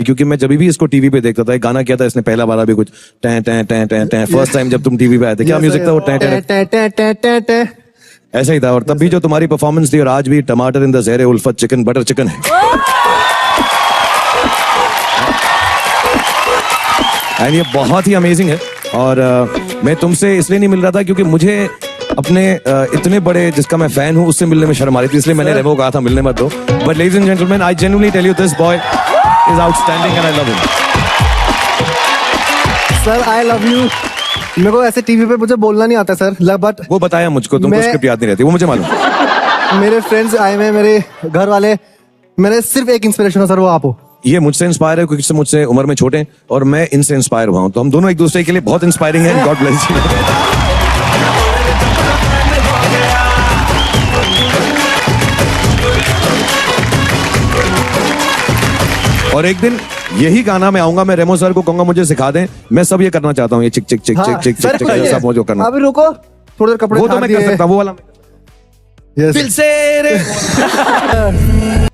क्योंकि मैं जब भी इसको टीवी पे देखता था, एक गाना किया था इसने पहला वाला भी कुछ time time time time time, first time जब तुम टीवी पे आए थे, क्या म्यूजिक था वो? टैं टैं ऐसा ही था। और तब भी जो तुम्हारी परफॉर्मेंस थी और आज भी टमाटर in the ज़हरे Ulfat chicken butter chicken है। एंड ये बहुत ही अमेजिंग है। और मैं तुमसे इसलिए नहीं मिल रहा था क्योंकि मुझे अपने इतने बड़े जिसका मैं फैन हूँ उससे मिलने में शर्म आ रही थी, इसलिए मैंने रेमो कहा था मिलने मत दो। But ladies and gentleman, I genuinely tell you this boy is outstanding and I love him. Sir I love you. मेरे को ऐसे टीवी पे मुझे बोलना नहीं आता सर, बट वो बताया मुझको, तुमको स्क्रिप्ट याद नहीं रहती, वो मुझे मालूम। मेरे फ्रेंड्स आए हुए, मेरे घर वाले, मेरे सिर्फ एक इंस्पिरेशन है सर, वो आप हो। ये मुझसे इंस्पायर है क्योंकि इससे मुझसे उम्र में छोटे हैं और मैं इनसे इंस्पायर हुआ हूं, तो हम दोनों एक दूसरे के लिए बहुत इंस्पायरिंग हैं। God bless you. और एक दिन यही गाना मैं आऊंगा, मैं रेमो सर को कहूंगा मुझे सिखा दें, मैं सब ये करना चाहता हूँ, ये चिक चिक चिक चिक चिक चिक चिक सब मुझे करना। अभी रुको, थोड़े देर कपड़े वो तो मैं कर सकता, वो वाला Yes. दिल से रे